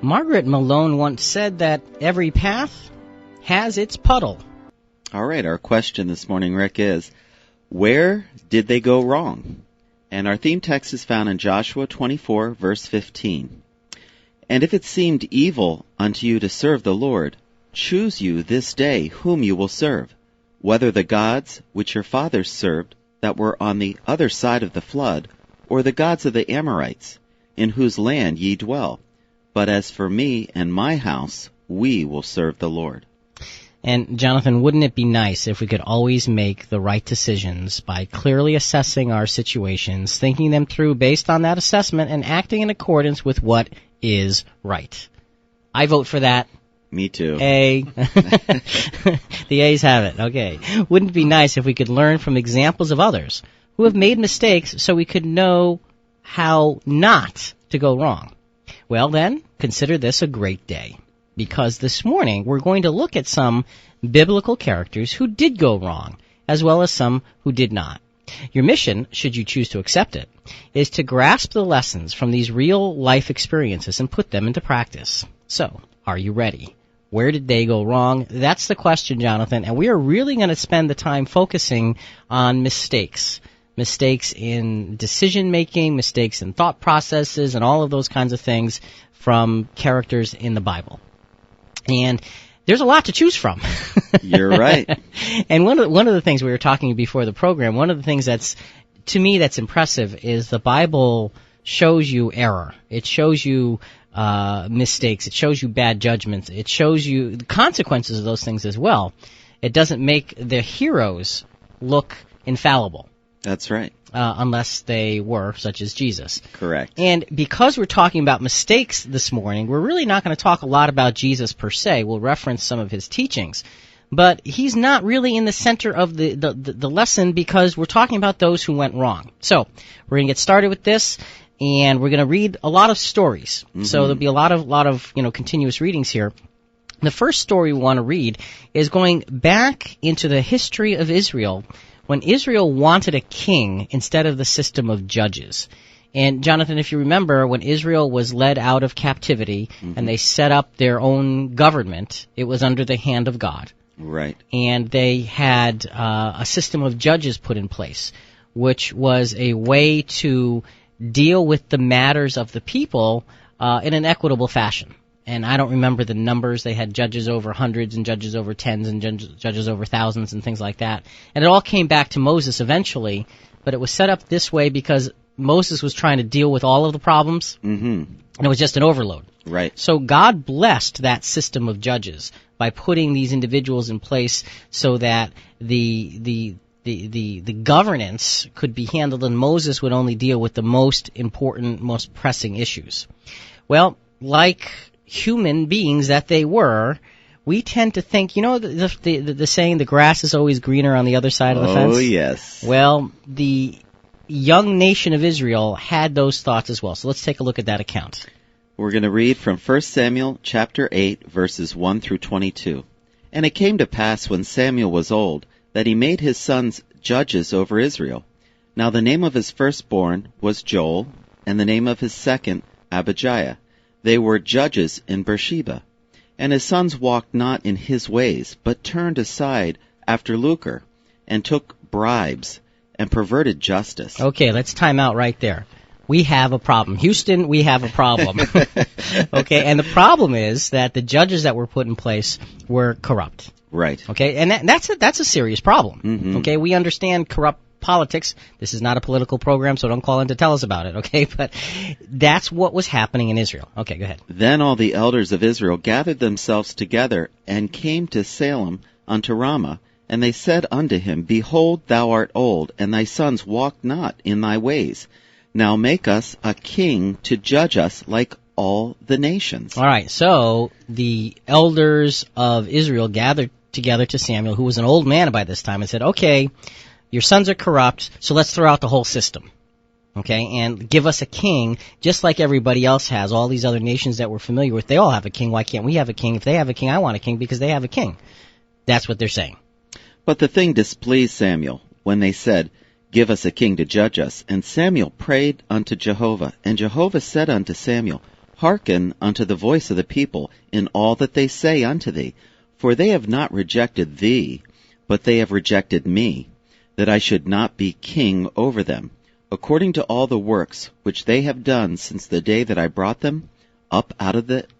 Margaret Malone once said that every path has its puddle. All right, our question this morning, Rick, is, where did they go wrong? And our theme text is found in Joshua 24, verse 15. And if it seemed evil unto you to serve the Lord, choose you this day whom you will serve, whether the gods which your fathers served that were on the other side of the flood, or the gods of the Amorites, in whose land ye dwell. But as for me and my house, we will serve the Lord. And, Jonathan, wouldn't it be nice if we could always make the right decisions by clearly assessing our situations, thinking them through based on that assessment, and acting in accordance with what is right? I vote for that. Me too. A. The A's have it. Okay. Wouldn't it be nice if we could learn from examples of others who have made mistakes so we could know how not to go wrong? Well, then, consider this a great day, because this morning we're going to look at some biblical characters who did go wrong, as well as some who did not. Your mission, should you choose to accept it, is to grasp the lessons from these real-life experiences and put them into practice. So, are you ready? Where did they go wrong? That's the question, Jonathan, and we are really going to spend the time focusing on mistakes. Mistakes in decision-making, mistakes in thought processes, and all of those kinds of things from characters in the Bible. And there's a lot to choose from. You're right. And one of the things we were talking before the program, one of the things that's, to me, that's impressive is the Bible shows you error. It shows you mistakes. It shows you bad judgments. It shows you the consequences of those things as well. It doesn't make the heroes look infallible. That's right. Unless they were, such as Jesus. Correct. And because we're talking about mistakes this morning, we're really not going to talk a lot about Jesus per se. We'll reference some of his teachings. But he's not really in the center of the lesson, because we're talking about those who went wrong. So we're going to get started with this, and we're going to read a lot of stories. Mm-hmm. So there'll be a lot of continuous readings here. The first story we want to read is going back into the history of Israel, when Israel wanted a king instead of the system of judges. And, Jonathan, if you remember, when Israel was led out of captivity and they set up their own government, it was under the hand of God. Right. And they had a system of judges put in place, which was a way to deal with the matters of the people in an equitable fashion. And I don't remember the numbers. They had judges over hundreds and judges over tens and judges over thousands and things like that. And it all came back to Moses eventually, but it was set up this way because Moses was trying to deal with all of the problems, and it was just an overload. Right. So God blessed that system of judges by putting these individuals in place so that the governance could be handled, and Moses would only deal with the most important, most pressing issues. Well, like human beings that they were, we tend to think, the saying, the grass is always greener on the other side of the fence? Oh, yes. Well, the young nation of Israel had those thoughts as well. So let's take a look at that account. We're going to read from 1 Samuel chapter 8, verses 1 through 22. And it came to pass when Samuel was old, that he made his sons judges over Israel. Now the name of his firstborn was Joel, and the name of his second Abijah. They were judges in Beersheba. And his sons walked not in his ways, but turned aside after lucre, and took bribes, and perverted justice. Okay, let's time out right there. We have a problem. Houston, we have a problem. Okay, and the problem is that the judges that were put in place were corrupt. Right. Okay, and that's a serious problem. Okay, we understand corrupt politics. This is not a political program, so don't call in to tell us about it, okay? But that's what was happening in Israel. Okay, go ahead. Then all the elders of Israel gathered themselves together, and came to Salem unto Ramah, and they said unto him, Behold, thou art old, and thy sons walk not in thy ways. Now make us a king to judge us like all the nations. All right, so the elders of Israel gathered together to Samuel, who was an old man by this time, and said, okay, your sons are corrupt, so let's throw out the whole system, okay, and give us a king just like everybody else has. All these other nations that we're familiar with, they all have a king. Why can't we have a king? If they have a king, I want a king because they have a king. That's what they're saying. But the thing displeased Samuel when they said, Give us a king to judge us. And Samuel prayed unto Jehovah. And Jehovah said unto Samuel, Hearken unto the voice of the people in all that they say unto thee. For they have not rejected thee, but they have rejected me, that I should not be king over them, according to all the works which they have done since the day that I brought them up out of the